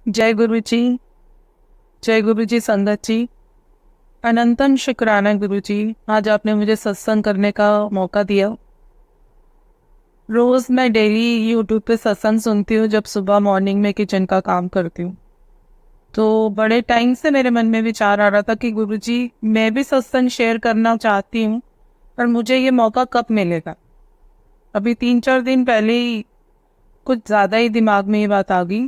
जय गुरु जी। जय गुरु जी संगत जी। अनंतन शुक्राना गुरु जी, आज आपने मुझे सत्संग करने का मौका दिया। रोज मैं डेली यूट्यूब पे सत्संग सुनती हूँ जब सुबह मॉर्निंग में किचन का काम करती हूँ। तो बड़े टाइम से मेरे मन में विचार आ रहा था कि गुरु जी, मैं भी सत्संग शेयर करना चाहती हूँ, पर मुझे ये मौका कब मिलेगा। अभी 3-4 दिन पहले ही कुछ ज़्यादा ही दिमाग में ये बात आ गई,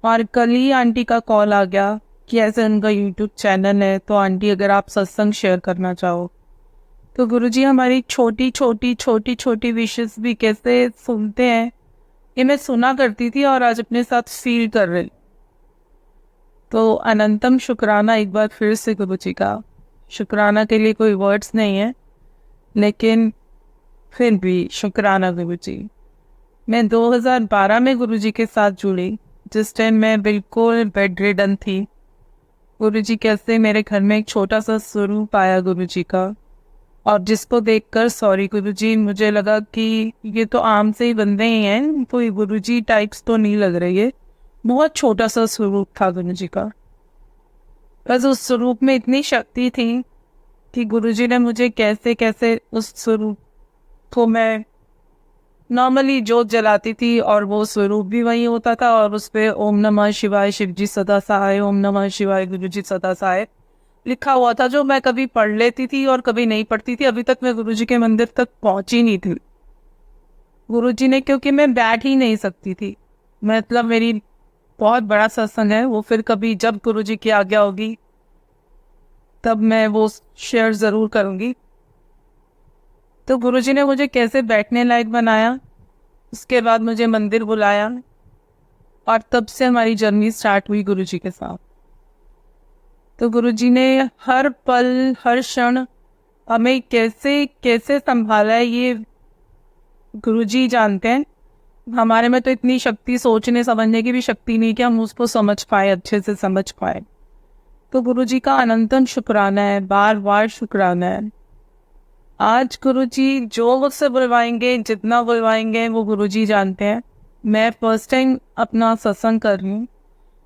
और कल ही आंटी का कॉल आ गया कि ऐसे उनका यूट्यूब चैनल है, तो आंटी अगर आप सत्संग शेयर करना चाहो तो। गुरुजी, हमारी छोटी छोटी छोटी छोटी विशेस भी कैसे सुनते हैं, ये मैं सुना करती थी और आज अपने साथ फील कर रही। तो अनंतम शुक्राना एक बार फिर से गुरुजी का। शुक्राना के लिए कोई वर्ड्स नहीं है, लेकिन फिर भी शुक्राना गुरुजी। मैं 2012 में गुरुजी के साथ जुड़ी, जिस टाइम मैं बिल्कुल बेड रिडन थी। गुरुजी कैसे मेरे घर में एक छोटा सा स्वरूप आया गुरुजी का, और जिसको देखकर, सॉरी गुरुजी, मुझे लगा कि ये तो आम से ही बंदे ही हैं, कोई गुरुजी टाइप्स तो नहीं लग रही है। बहुत छोटा सा स्वरूप था गुरुजी का, बस उस स्वरूप में इतनी शक्ति थी कि गुरुजी ने मुझे कैसे कैसे उस स्वरूप को, मैं नॉर्मली जोत जलाती थी और वो स्वरूप भी वही होता था, और उस पे ओम नमः शिवाय शिव जी सदा सहाय, ओम नमः शिवाय गुरु जी सदा सहाय लिखा हुआ था, जो मैं कभी पढ़ लेती थी और कभी नहीं पढ़ती थी। अभी तक मैं गुरु जी के मंदिर तक पहुंची नहीं थी। गुरु जी ने, क्योंकि मैं बैठ ही नहीं सकती थी, मतलब मेरी बहुत बड़ा सत्संग है वो, फिर कभी जब गुरु जी की आज्ञा होगी तब मैं वो शेयर जरूर करूंगी। तो गुरु जी ने मुझे कैसे बैठने लायक बनाया, उसके बाद मुझे मंदिर बुलाया, और तब से हमारी जर्नी स्टार्ट हुई गुरुजी के साथ। तो गुरुजी ने हर पल हर क्षण हमें कैसे कैसे संभाला है, ये गुरुजी जानते हैं। हमारे में तो इतनी शक्ति, सोचने समझने की भी शक्ति नहीं कि हम उसको समझ पाए, अच्छे से समझ पाए। तो गुरुजी का अनंतन शुक्राना है, बार बार शुक्राना है। आज गुरुजी जो मुझसे बुलवाएंगे, जितना बुलवाएंगे, वो गुरुजी जानते हैं। मैं फर्स्ट टाइम अपना सत्संग कर रही हूँ,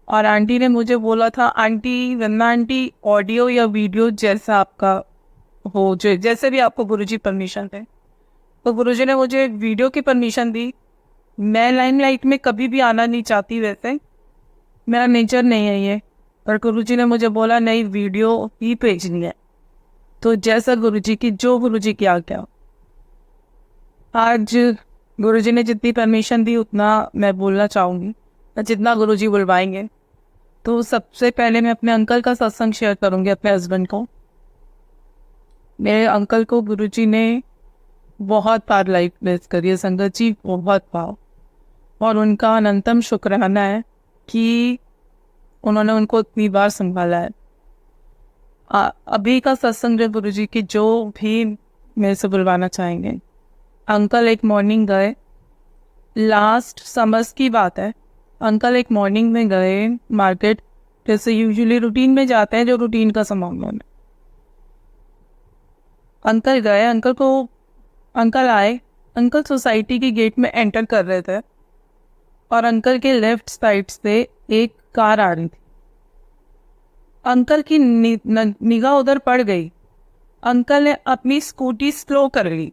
और आंटी ने मुझे बोला था, आंटी वंदना आंटी, ऑडियो या वीडियो जैसा आपका हो, जैसे भी आपको गुरुजी परमिशन दे। तो गुरुजी ने मुझे वीडियो की परमिशन दी। मैं लाइमलाइट में कभी भी आना नहीं चाहती, वैसे मेरा नेचर नहीं है ये, पर गुरुजी ने मुझे बोला नहीं, वीडियो ही भेजनी है। तो जैसा गुरुजी की, जो गुरुजी की आज्ञा। आज गुरुजी ने जितनी परमिशन दी उतना मैं बोलना चाहूँगी, जितना गुरुजी बुलवाएंगे। तो सबसे पहले मैं अपने अंकल का सत्संग शेयर करूँगी, अपने हस्बैंड को। मेरे अंकल को गुरुजी ने बहुत बार लाइफ ब्लेस करी है संगत जी, बहुत बार, और उनका अनंतम शुक्राना है कि उन्होंने उनको इतनी बार संभाला है। अभी का सत्संग गुरुजी की, जो भी मेरे से बुलवाना चाहेंगे। अंकल एक मॉर्निंग गए, लास्ट समर्स की बात है, अंकल एक मॉर्निंग में गए मार्केट, जैसे यूजुअली रूटीन में जाते हैं, जो रूटीन का सामान है। अंकल गए, अंकल आए, अंकल सोसाइटी के गेट में एंटर कर रहे थे, और अंकल के लेफ्ट साइड से एक कार आ रही थी। अंकल की निगाह उधर पड़ गई। अंकल ने अपनी स्कूटी स्लो कर ली,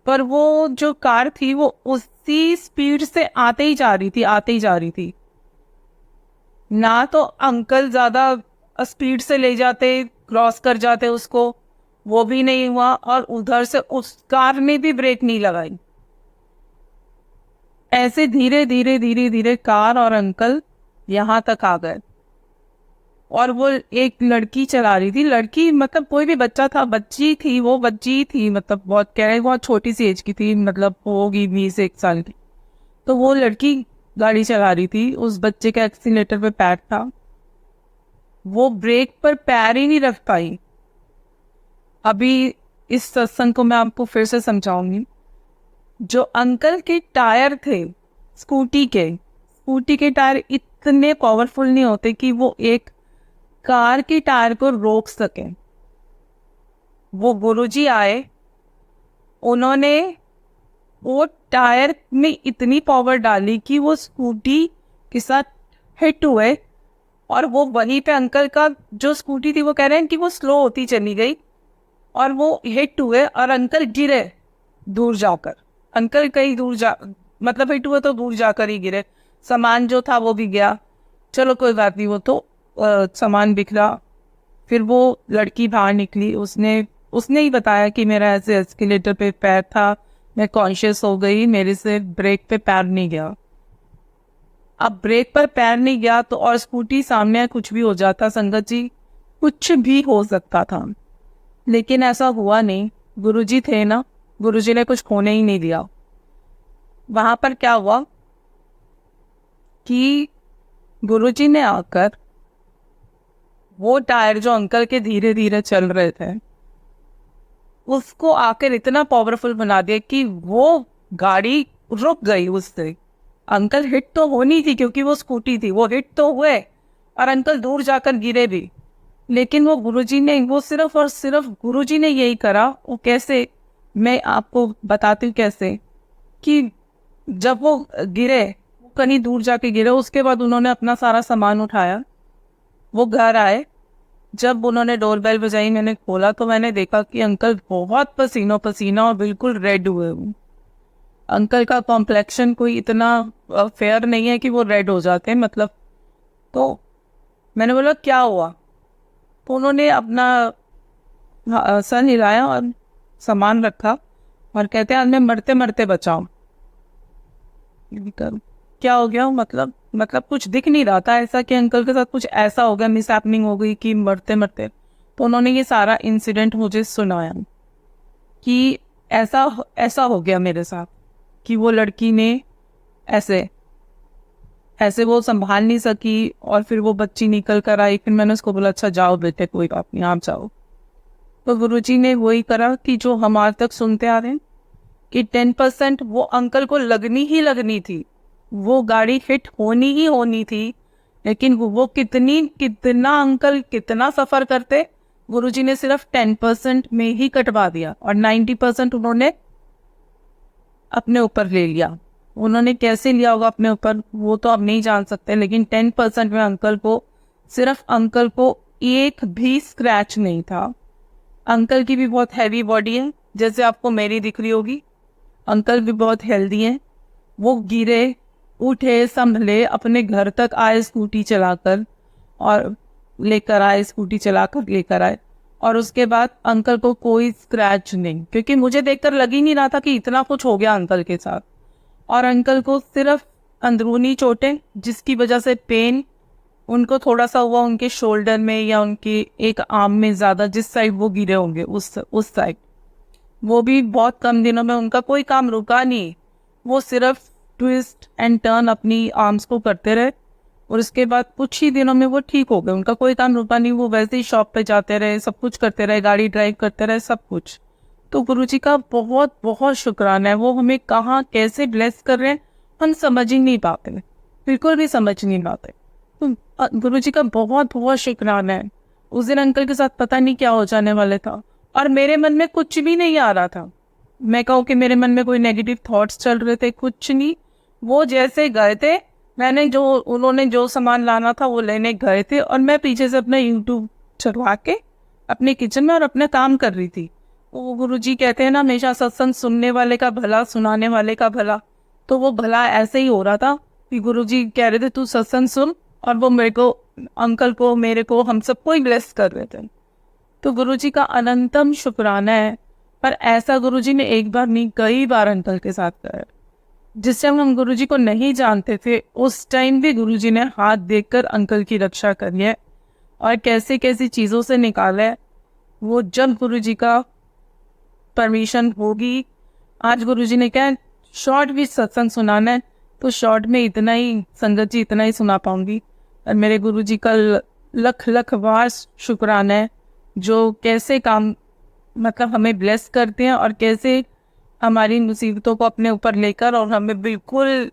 पर वो जो कार थी वो उसी स्पीड से आते ही जा रही थी। ना तो अंकल ज्यादा स्पीड से ले जाते, क्रॉस कर जाते उसको, वो भी नहीं हुआ, और उधर से उस कार ने भी ब्रेक नहीं लगाई। ऐसे धीरे धीरे धीरे धीरे कार और अंकल यहाँ तक आ गए। और वो एक लड़की चला रही थी, लड़की मतलब कोई भी बच्चा था, बच्ची थी, वो बच्ची थी, मतलब बहुत कह रहे, बहुत छोटी सी एज की थी, मतलब होगी 20-21 साल की। तो वो लड़की गाड़ी चला रही थी, उस बच्चे के एक्सीलेटर पे पैर था, वो ब्रेक पर पैर ही नहीं रख पाई। अभी इस सत्संग को मैं आपको फिर से समझाऊंगी। जो अंकल के टायर थे, स्कूटी के टायर इतने पावरफुल नहीं होते कि वो एक कार के टायर को रोक सके। वो गुरुजी आए, उन्होंने वो टायर में इतनी पावर डाली कि वो स्कूटी के साथ हिट हुए, और वो वहीं पे अंकल का जो स्कूटी थी वो कह रहे हैं कि वो स्लो होती चली गई और वो हिट हुए और अंकल गिरे दूर जाकर। अंकल कहीं दूर जा मतलब हिट हुए तो दूर जाकर ही गिरे। सामान जो था वो भी गया। चलो कोई बात नहीं, वो तो सामान बिखरा। फिर वो लड़की बाहर निकली, उसने उसने ही बताया कि मेरा ऐसे एस्केलेटर पे पैर था, मैं कॉन्शियस हो गई, मेरे से ब्रेक पे पैर नहीं गया। अब ब्रेक पर पैर नहीं गया तो और स्कूटी सामने, कुछ भी हो जाता संगत जी, कुछ भी हो सकता था। लेकिन ऐसा हुआ नहीं। गुरुजी थे ना, गुरुजी ने कुछ होने ही नहीं दिया। वहां पर क्या हुआ कि गुरुजी ने आकर वो टायर जो अंकल के धीरे धीरे चल रहे थे उसको आकर इतना पावरफुल बना दिया कि वो गाड़ी रुक गई उससे। अंकल हिट तो होनी थी क्योंकि वो स्कूटी थी, वो हिट तो हुए और अंकल दूर जाकर गिरे भी। लेकिन वो गुरुजी ने, वो सिर्फ और सिर्फ गुरुजी ने यही करा। वो कैसे, मैं आपको बताती हूँ कैसे। कि जब वो गिरे, वो कहीं दूर जाके गिरे, उसके बाद उन्होंने अपना सारा सामान उठाया, वो घर आए। जब उन्होंने डोरबेल बजाई, मैंने खोला तो मैंने देखा कि अंकल बहुत पसीनो पसीना और बिल्कुल रेड हुए हुए। अंकल का कॉम्प्लेक्शन कोई इतना फेयर नहीं है कि वो रेड हो जाते हैं, मतलब। तो मैंने बोला क्या हुआ, तो उन्होंने अपना सर हिलाया और सामान रखा और कहते हैं आज मैं मरते मरते बचाऊं। क्या हो गया, मतलब कुछ दिख नहीं रहा था ऐसा कि अंकल के साथ कुछ ऐसा हो गया, मिस हैपनिंग हो गई कि मरते मरते। तो उन्होंने ये सारा इंसिडेंट मुझे सुनाया कि ऐसा ऐसा हो गया मेरे साथ, कि वो लड़की ने ऐसे ऐसे वो संभाल नहीं सकी और फिर वो बच्ची निकल कर आई। फिर मैंने उसको बोला अच्छा जाओ बेटे, कोई बात नहीं, आप जाओ। तो गुरुजी ने वही करा कि जो हम आज तक सुनते आ रहे हैं कि 10% वो अंकल को लगनी ही लगनी थी, वो गाड़ी हिट होनी ही होनी थी। लेकिन वो कितना अंकल कितना सफर करते, गुरुजी ने सिर्फ 10% में ही कटवा दिया और 90% उन्होंने अपने ऊपर ले लिया। उन्होंने कैसे लिया होगा अपने ऊपर वो तो अब नहीं जान सकते, लेकिन 10% में अंकल को एक भी स्क्रैच नहीं था। अंकल की भी बहुत हैवी बॉडी है, जैसे आपको मेरी दिख रही होगी। अंकल भी बहुत हेल्दी हैं। वो गिरे, उठे, संभले, अपने घर तक आए स्कूटी चलाकर, और स्कूटी चलाकर लेकर आए। और उसके बाद अंकल को कोई स्क्रैच नहीं, क्योंकि मुझे देखकर लग ही नहीं रहा था कि इतना कुछ हो गया अंकल के साथ। और अंकल को सिर्फ अंदरूनी चोटें, जिसकी वजह से पेन उनको थोड़ा सा हुआ उनके शोल्डर में या उनके एक आर्म में, ज़्यादा जिस साइड वो गिरे होंगे उस साइड। वो भी बहुत कम दिनों में उनका कोई काम रुका नहीं, वो सिर्फ ट्विस्ट एंड टर्न अपनी आर्म्स को करते रहे और उसके बाद कुछ ही दिनों में वो ठीक हो गए। उनका कोई काम रुका नहीं, वो वैसे ही शॉप पे जाते रहे, सब कुछ करते रहे, गाड़ी ड्राइव करते रहे, सब कुछ। तो गुरुजी का बहुत बहुत शुक्राना है। वो हमें कहाँ कैसे ब्लेस कर रहे हैं हम समझ ही नहीं पाते, बिल्कुल भी समझ नहीं पाते। तो गुरुजी का बहुत बहुत शुक्राना है। उस दिन अंकल के साथ पता नहीं क्या हो जाने वाले था और मेरे मन में कुछ भी नहीं आ रहा था। मैं कहूँ कि मेरे मन में कोई नेगेटिव थॉट्स चल रहे थे, कुछ नहीं। वो जैसे गए थे, उन्होंने जो सामान लाना था वो लेने गए थे और मैं पीछे से अपना यूट्यूब चलवा के अपने किचन में और अपना काम कर रही थी। वो गुरुजी कहते हैं ना हमेशा सत्संग सुनने वाले का भला, सुनाने वाले का भला। तो वो भला ऐसे ही हो रहा था कि गुरुजी कह रहे थे तू सत्संग सुन, और वो मेरे को, अंकल को, मेरे को, हम सबको ही ब्लेस कर रहे थे। तो गुरुजी का अनंतम शुक्राना है। पर ऐसा गुरुजी ने एक बार नहीं, कई बार अंकल के साथ करा। जिस टाइम हम गुरुजी को नहीं जानते थे उस टाइम भी गुरुजी ने हाथ देकर अंकल की रक्षा करी है और कैसे कैसी चीज़ों से निकाला है। वो जब गुरुजी का परमिशन होगी, आज गुरुजी ने क्या शॉर्ट भी सत्संग सुनाना है तो शॉर्ट में इतना ही, संगत जी इतना ही सुना पाऊंगी। और मेरे गुरुजी का लख लख बार शुक्राना है, जो कैसे काम मतलब हमें ब्लेस करते हैं और कैसे हमारी मुसीबतों को अपने ऊपर लेकर और हमें बिल्कुल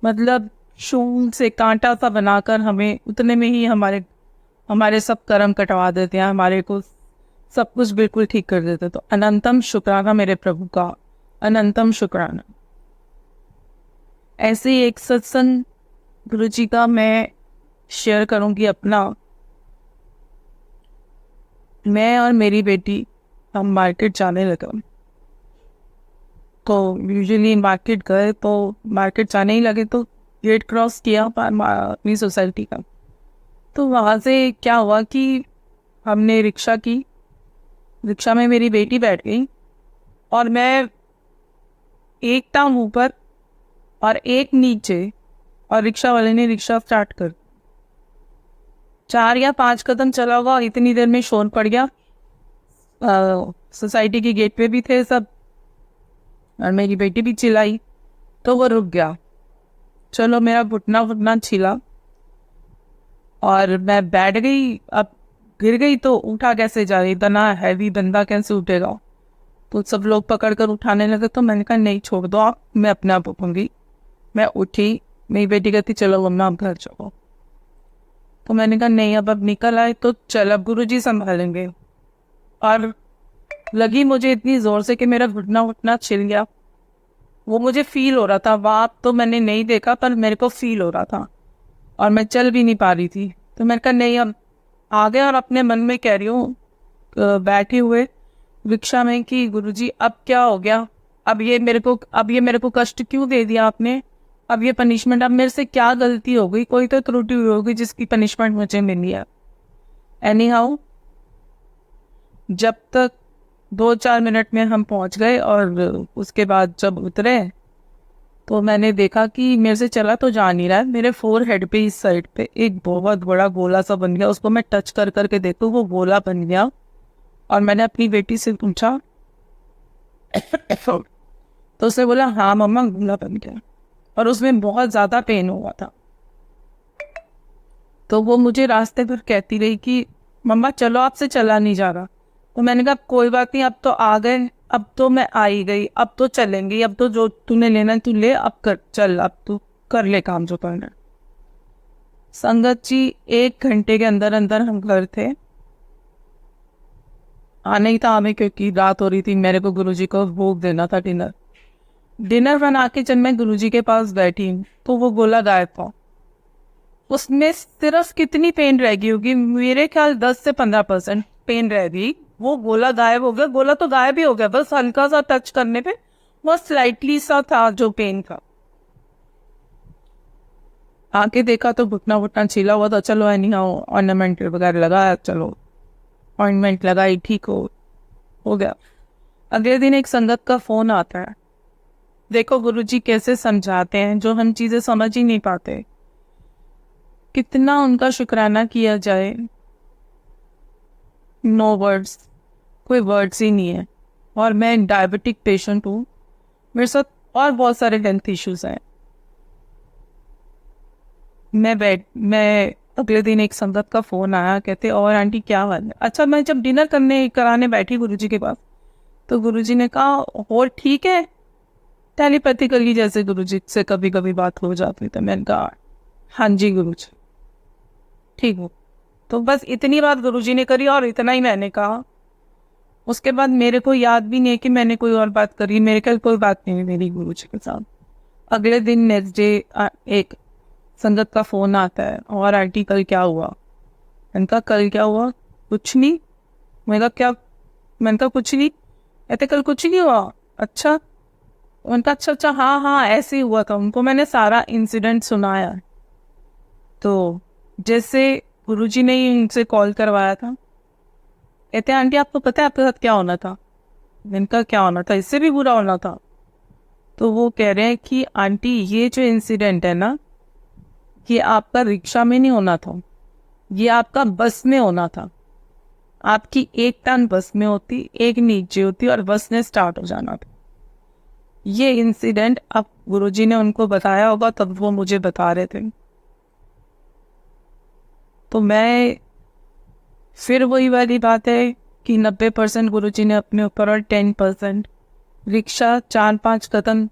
मतलब शूल से कांटा सा बनाकर हमें उतने में ही हमारे सब कर्म कटवा देते हैं, हमारे को सब कुछ बिल्कुल ठीक कर देते। तो अनंतम शुक्राना मेरे प्रभु का, अनंतम शुक्राना। ऐसे ही एक सत्संग गुरु जी का मैं शेयर करूंगी अपना। मैं और मेरी बेटी हम मार्केट जाने लगे। तो यूजुअली मार्केट गए, तो मार्केट जाने ही लगे तो गेट क्रॉस किया अपनी सोसाइटी का। तो वहाँ से क्या हुआ कि हमने रिक्शा की, रिक्शा में मेरी बेटी बैठ गई और मैं एक टांग ऊपर और एक नीचे, और रिक्शा वाले ने रिक्शा स्टार्ट कर। 4 या 5 कदम चला हुआ, इतनी देर में शोर पड़ गया। सोसाइटी के गेट पे भी थे सब और मेरी बेटी भी चिल्लाई, तो वो रुक गया। चलो मेरा घुटना घुटना छिला और मैं बैठ गई। अब गिर गई तो उठा कैसे जा रही, इतना हैवी बंदा कैसे उठेगा। तो सब लोग पकड़ कर उठाने लगे। तो मैंने कहा नहीं, छोड़ दो आप, मैं अपने आप उठूंगी। मैं उठी, मेरी बेटी कहती चलो मम्मा आप घर चलो। तो मैंने कहा नहीं, अब निकल आए तो चल, अब गुरुजी संभालेंगे। और लगी मुझे इतनी जोर से कि मेरा घुटना घुटना छिल गया। वो मुझे फील हो रहा था, वहाँ तो मैंने नहीं देखा पर मेरे को फील हो रहा था और मैं चल भी नहीं पा रही थी। तो मैंने कहा नहीं, अब आ गया। और अपने मन में कह रही हूँ बैठे हुए रिक्शा में कि गुरुजी अब क्या हो गया, अब ये मेरे को कष्ट क्यों दे दिया आपने, अब ये पनिशमेंट, अब मेरे से क्या गलती हो गई, कोई तो त्रुटि हुई होगी जिसकी पनिशमेंट मुझे मिली है। एनी हाउ, जब तक 2-4 मिनट में हम पहुंच गए और उसके बाद जब उतरे तो मैंने देखा कि मेरे से चला तो जा नहीं रहा है। मेरे फोरहेड पे इस साइड पे एक बहुत बड़ा गोला सा बन गया। उसको मैं टच कर करके देखूं, वो गोला बन गया। और मैंने अपनी बेटी से पूछा तो उसने बोला हाँ मम्मा गोला बन गया, और उसमें बहुत ज्यादा पेन हुआ था। तो वो मुझे रास्ते पर कहती रही कि मम्मा चलो, आपसे चला नहीं जा रहा। तो मैंने कहा कोई बात नहीं, अब तो आ गए, अब तो मैं आ ही गई, अब तो चलेंगी, अब तो जो तूने लेना तू ले, अब कर चल, अब तू कर ले काम जो करना। संगत जी 1 घंटे के अंदर अंदर हम घर थे। आने ही था हमें, क्योंकि रात हो रही थी। मेरे को गुरुजी को भोग देना था, डिनर बना के जब मैं गुरुजी के पास बैठी तो वो गोला गायब था। उसमें सिर्फ कितनी पेन रह गई होगी, मेरे ख्याल 10 से 15% पेन रह गई। वो गोला गायब हो गया। गोला तो गायब ही हो गया, बस हल्का सा टच करने पे वो स्लाइटली सा था जो पेन था। आके देखा तो घुटना घुटना छीला हुआ था। चलो एनी हाउ ऑर्नामेंट वगैरह लगाया, चलो ऑइंटमेंट लगाई, ठीक हो गया। अगले दिन एक संगत का फोन आता है। देखो गुरुजी कैसे समझाते हैं, जो हम चीजें समझ ही नहीं पाते। कितना उनका शुक्राना किया जाए, नो वर्ड्स, कोई वर्ड्स ही नहीं है। और मैं डायबिटिक पेशेंट हूँ, मेरे साथ और बहुत सारे हेल्थ इश्यूज हैं। मैं अगले दिन एक संगत का फोन आया, कहते और आंटी क्या हाल है। अच्छा, मैं जब डिनर कराने बैठी गुरुजी के पास, तो गुरुजी ने कहा और ठीक है, टेलीपैथिकली जैसे गुरुजी से कभी कभी बात हो जाती। तो मैंने कहा हाँ जी गुरुजी ठीक हूँ। तो बस इतनी बात गुरुजी ने करी और इतना ही मैंने कहा। उसके बाद मेरे को याद भी नहीं कि मैंने कोई और बात करी। मेरे ख्याल कोई बात नहीं हुई मेरी गुरुजी के साथ। अगले दिन नेक्स्ट डे एक संगत का फोन आता है, और आंटी कल क्या हुआ। मैंने कहा कल क्या हुआ, कुछ नहीं। मैंने कहा कुछ नहीं। कहते कल कुछ नहीं हुआ। अच्छा। उनका अच्छा हाँ हाँ ऐसे ही हुआ था। उनको मैंने सारा इंसिडेंट सुनाया। तो जैसे गुरुजी ने ही उनसे कॉल करवाया था। कहते आंटी आपको पता है आपके साथ क्या होना था। मैंने कहा क्या होना था, इससे भी बुरा होना था। तो वो कह रहे हैं कि आंटी ये जो इंसिडेंट है ना, ये आपका रिक्शा में नहीं होना था, ये आपका बस में होना था। आपकी एक टांग बस में होती, एक नीचे होती, और बस ने स्टार्ट हो जाना था। ये इंसिडेंट अब गुरुजी ने उनको बताया होगा, तब वो मुझे बता रहे थे। तो मैं फिर वही वाली बात है कि 90% गुरुजी ने अपने ऊपर और 10% रिक्शा 4-5 कदम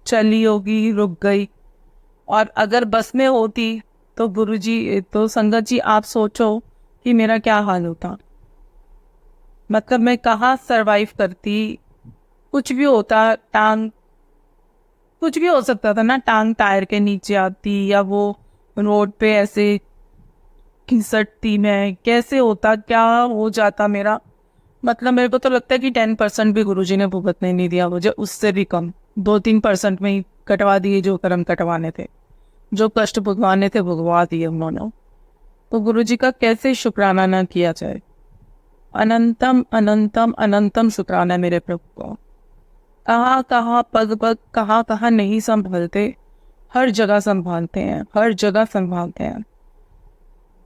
चली होगी, रुक गई। और अगर बस में होती तो गुरुजी, तो संगत जी आप सोचो कि मेरा क्या हाल होता। मतलब मैं कहाँ सरवाइव करती। कुछ भी होता, टांग, कुछ भी हो सकता था ना, टांग टायर के नीचे आती, या वो रोड पे ऐसे घिसटती, मैं कैसे होता, क्या हो जाता मेरा। मतलब मेरे को तो लगता है कि 10% भी गुरुजी ने भुगतने नहीं दिया मुझे, उससे भी कम, 2-3% में ही कटवा दिए जो कर्म कटवाने थे, जो कष्ट भुगवाने थे भुगवा दिए उन्होंने। तो गुरुजी का कैसे शुक्राना ना किया जाए। अनंतम अनंतम अनंतम शुक्राना है मेरे प्रभु को। कहाँ कहाँ पग पग, कहाँ कहाँ नहीं संभलते, हर जगह संभालते हैं, हर जगह संभालते हैं।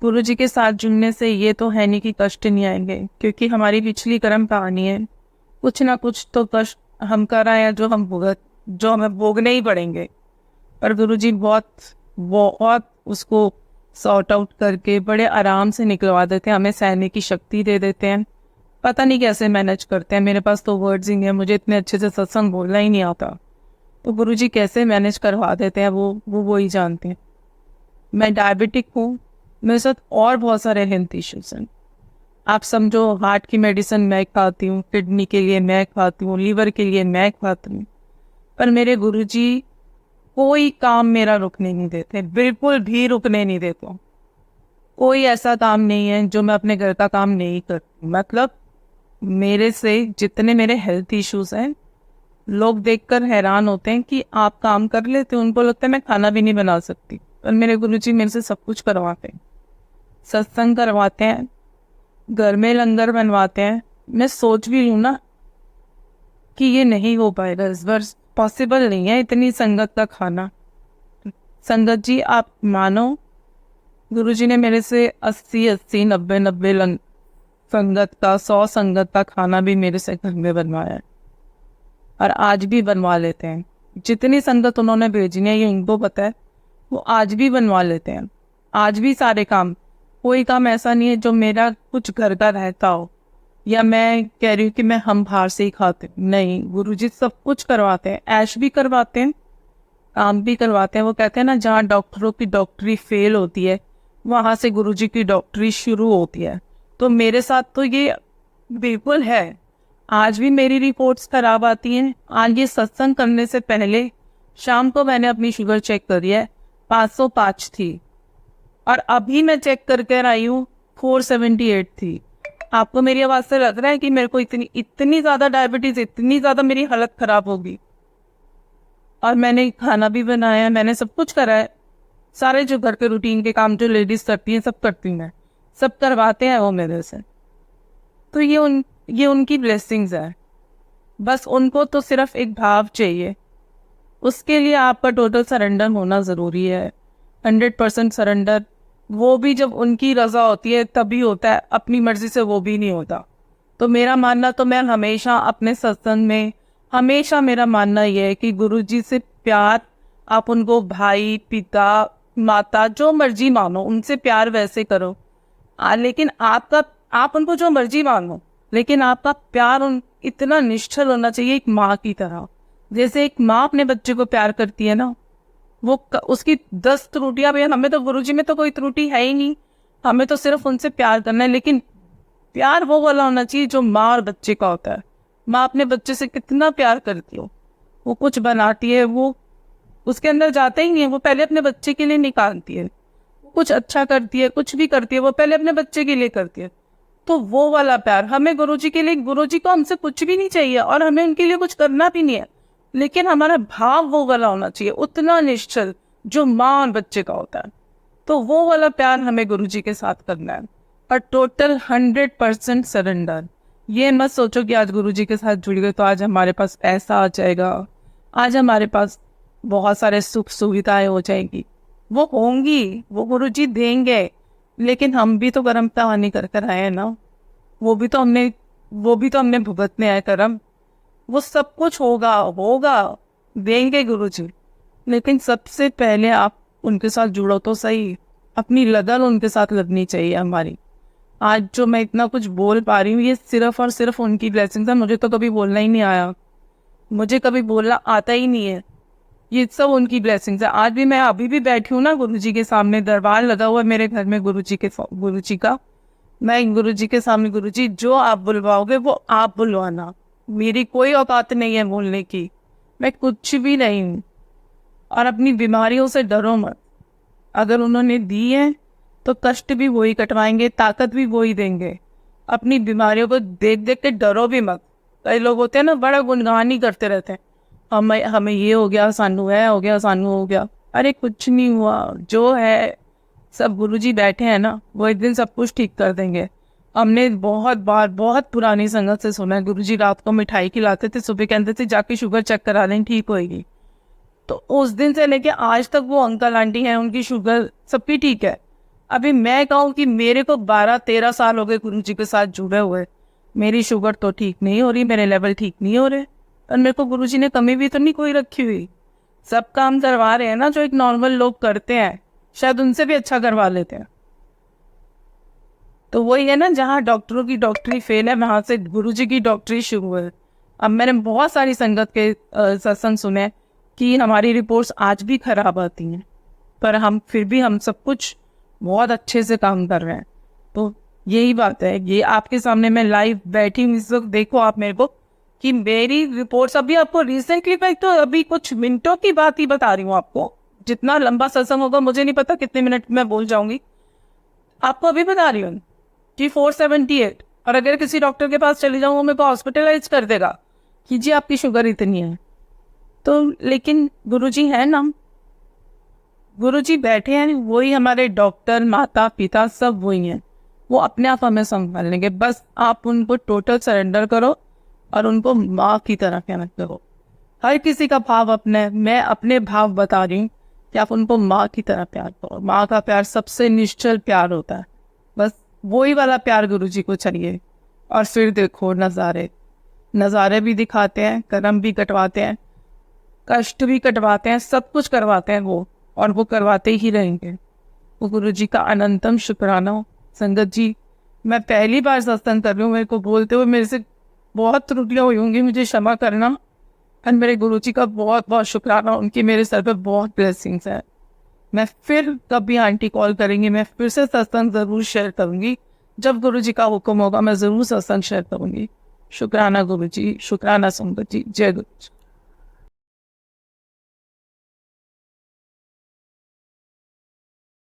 गुरु जी के साथ जुड़ने से ये तो है नहीं कि कष्ट नहीं आएंगे, क्योंकि हमारी पिछली कर्म कहानी है, कुछ ना कुछ तो कष्ट हम कर आए हैं जो हमें भोगने ही पड़ेंगे। पर गुरु जी बहुत बहुत उसको सॉर्ट आउट करके बड़े आराम से निकलवा देते हैं, हमें सहने की शक्ति दे देते हैं। पता नहीं कैसे मैनेज करते हैं, मेरे पास तो वर्ड्स ही नहीं है, मुझे इतने अच्छे से सत्संग बोलना ही नहीं आता। तो गुरु जी कैसे मैनेज करवा देते हैं वो ही जानते हैं। मैं डायबिटिक हूँ, मेरे साथ और बहुत सारे हेल्थ इश्यूज हैं। आप समझो, हार्ट की मेडिसिन मैं खाती हूँ, किडनी के लिए मैं खाती हूँ, लीवर के लिए मैं खाती हूँ, पर मेरे गुरुजी कोई काम मेरा रुकने नहीं देते, बिल्कुल भी रुकने नहीं देते। कोई ऐसा काम नहीं है जो मैं अपने घर का काम नहीं करती। मतलब मेरे से जितने मेरे हेल्थ इश्यूज हैं, लोग देखकर हैरान होते हैं कि आप काम कर लेते हो, उनको लगता है मैं खाना भी नहीं बना सकती, पर मेरे गुरुजी मेरे से सब कुछ करवाते हैं। सत्संग करवाते हैं, घर में लंगर बनवाते हैं। मैं सोच भी लूँ ना कि ये नहीं हो पाएगा इस बार, पॉसिबल नहीं है इतनी संगत का खाना। संगत जी आप मानो, गुरुजी ने मेरे से 80-80, 90-90 संगत का, 100 संगत का खाना भी मेरे से घर में बनवाया है, और आज भी बनवा लेते हैं। जितनी संगत उन्होंने भेजी है ये इनको पता है, वो आज भी बनवा लेते हैं। आज भी सारे काम, कोई काम ऐसा नहीं है जो मेरा कुछ घर का रहता हो, या मैं कह रही हूँ कि हम बाहर से ही खाते, नहीं, गुरुजी सब कुछ करवाते हैं। ऐश भी करवाते हैं, काम भी करवाते हैं। वो कहते हैं ना, जहाँ डॉक्टरों की डॉक्टरी फेल होती है, वहां से गुरुजी की डॉक्टरी शुरू होती है। तो मेरे साथ तो ये बिल्कुल है। आज भी मेरी रिपोर्ट्स खराब आती हैं। आज ये सत्संग करने से पहले शाम को मैंने अपनी शुगर चेक करी है, 505 थी, और अभी मैं चेक करके आई हूँ 478 थी। आपको मेरी आवाज से लग रहा है कि मेरे को इतनी ज्यादा डायबिटीज, इतनी ज्यादा मेरी हालत खराब होगी। और मैंने खाना भी बनाया, मैंने सब कुछ करा है। सारे जो घर के रूटीन के काम जो लेडीज करती हैं सब करती हूँ मैं, सब करवाते हैं वो मेरे से। तो ये उनकी ब्लेसिंग्स है। बस उनको तो सिर्फ एक भाव चाहिए, उसके लिए आपका टोटल सरेंडर होना ज़रूरी है। 100% सरेंडर वो भी जब उनकी रज़ा होती है तभी होता है, अपनी मर्जी से वो भी नहीं होता। तो मेरा मानना तो, मैं हमेशा अपने सत्संग में, हमेशा मेरा मानना यह है कि गुरुजी से प्यार, आप उनको भाई, पिता, माता, जो मर्जी मानो, उनसे प्यार वैसे करो। लेकिन आप उनको जो मर्जी मानो, लेकिन आपका प्यार इतना निश्चल होना चाहिए, एक माँ की तरह। जैसे एक माँ अपने बच्चे को प्यार करती है ना, वो उसकी 10 त्रुटियां भी, हमें तो गुरुजी में तो कोई त्रुटि है ही नहीं, हमें तो सिर्फ उनसे प्यार करना है। लेकिन प्यार वो वाला होना चाहिए जो माँ और बच्चे का होता है। माँ अपने बच्चे से कितना प्यार करती हो, वो कुछ बनाती है, वो उसके अंदर जाता ही नहीं है, वो पहले अपने बच्चे के लिए निकालती है। कुछ अच्छा करती है, कुछ भी करती है, वो पहले अपने बच्चे के लिए करती है। तो वो वाला प्यार हमें गुरुजी के लिए, गुरुजी को हमसे कुछ भी नहीं चाहिए और हमें उनके लिए कुछ करना भी नहीं है, लेकिन हमारा भाव वो वाला होना चाहिए, उतना निश्चल जो माँ और बच्चे का होता है। तो वो वाला प्यार हमें गुरुजी के साथ करना है, और टोटल 100% सरेंडर। ये मत सोचो कि आज गुरुजी के साथ जुड़ गए तो आज हमारे पास पैसा आ जाएगा, आज हमारे पास बहुत सारे सुख सुविधाएं हो जाएंगी। वो होंगी, वो गुरुजी देंगे, लेकिन हम भी तो कर्म कहानी कर कर आए हैं ना, वो भी तो हमने भुगतने आए कर्म। वो सब कुछ होगा, देंगे गुरुजी, लेकिन सबसे पहले आप उनके साथ जुड़ो तो सही। अपनी लगन उनके साथ लगनी चाहिए हमारी। आज जो मैं इतना कुछ बोल पा रही हूँ, ये सिर्फ और सिर्फ उनकी ब्लेसिंग्स है। मुझे तो कभी बोलना ही नहीं आया, मुझे कभी बोलना आता ही नहीं है, ये सब उनकी ब्लेसिंग्स है। आज भी मैं अभी भी बैठी हूँ ना गुरुजी के सामने, दरबार लगा हुआ है मेरे घर में गुरुजी का, मैं गुरु जी के सामने, गुरु जी जो आप बुलवाओगे वो आप बुलवाना, मेरी कोई औकात नहीं है बोलने की, मैं कुछ भी नहीं हूँ। और अपनी बीमारियों से डरो मत, अगर उन्होंने दी है तो कष्ट भी वही कटवाएंगे, ताकत भी वही देंगे। अपनी बीमारियों को देख देख के डरो भी मत। कई लोग होते हैं ना, बड़ा गुणगान ही करते रहते हैं, हमें हमें ये हो गया, सानू है हो गया, सानू हो गया। अरे कुछ नहीं हुआ, जो है सब गुरुजी बैठे हैं ना, वो एक दिन सब कुछ ठीक कर देंगे। हमने बहुत बार बहुत पुरानी संगत से सुना है, गुरुजी रात को मिठाई खिलाते थे, सुबह कहते थे जाके शुगर चेक करा लें, ठीक होएगी। तो उस दिन से लेके आज तक वो अंकल आंटी हैं, उनकी शुगर सबकी ठीक है। अभी मैं कहूँ कि मेरे को 12-13 साल हो गए गुरुजी के साथ जुड़े हुए, मेरी शुगर तो ठीक नहीं हो रही, मेरे लेवल ठीक नहीं हो रहे, और मेरे को गुरुजी ने कमी भी तो नहीं कोई रखी हुई। सब काम करवा रहे हैं ना जो एक नॉर्मल लोग करते हैं, शायद उनसे भी अच्छा करवा लेते हैं। तो वही है ना, जहाँ डॉक्टरों की डॉक्टरी फेल है, वहां से गुरुजी की डॉक्टरी शुरू है। अब मैंने बहुत सारी संगत के सत्संग सुने कि हमारी रिपोर्ट्स आज भी खराब आती हैं, पर हम फिर भी हम सब कुछ बहुत अच्छे से काम कर रहे हैं। तो यही बात है, ये आपके सामने मैं लाइव बैठी हूँ इस वक्त, देखो आप मेरे को कि मेरी रिपोर्ट्स अभी आपको रिसेंटली, मैं तो अभी कुछ मिनटों की बात ही बता रही हूँ आपको। जितना लंबा सत्संग होगा मुझे नहीं पता कितने मिनट में बोल जाऊंगी, आपको अभी बता रही हूँ कि 478। और अगर किसी डॉक्टर के पास चली जाऊँ वो मेरे को हॉस्पिटलाइज कर देगा कि जी आपकी शुगर इतनी है। तो लेकिन गुरुजी है ना, गुरुजी बैठे हैं, वही हमारे डॉक्टर, माता पिता सब वही हैं, वो अपने आप हमें संभाल लेंगे। बस आप उनको टोटल सरेंडर करो और उनको माँ की तरह प्यार करो। हर किसी का भाव अपना है, मैं अपने भाव बता रही हूँ कि आप उनको माँ की तरह प्यार करो। माँ का प्यार सबसे निश्चल प्यार होता है, बस वही वाला प्यार गुरुजी को चाहिए। और फिर देखो नज़ारे, नज़ारे भी दिखाते हैं, कर्म भी कटवाते हैं, कष्ट भी कटवाते हैं, सब कुछ करवाते हैं वो, और वो करवाते ही रहेंगे। वो गुरुजी का अनंतम शुक्राना हो। संगत जी, मैं पहली बार सत्संग कर रही हूँ, मेरे को बोलते हुए मेरे से बहुत त्रुटियाँ हुई होंगी, मुझे क्षमा करना। और मेरे गुरुजी का बहुत बहुत शुक्राना, उनकी मेरे सर पे बहुत ब्लेसिंग्स है। मैं फिर कभी आंटी कॉल करेंगी, मैं फिर से सत्संग ज़रूर शेयर करूँगी, जब गुरुजी का हुक्म होगा मैं ज़रूर सत्संग शेयर करूँगी। शुक्राना गुरुजी, शुक्राना संगत जी, जय गुरु।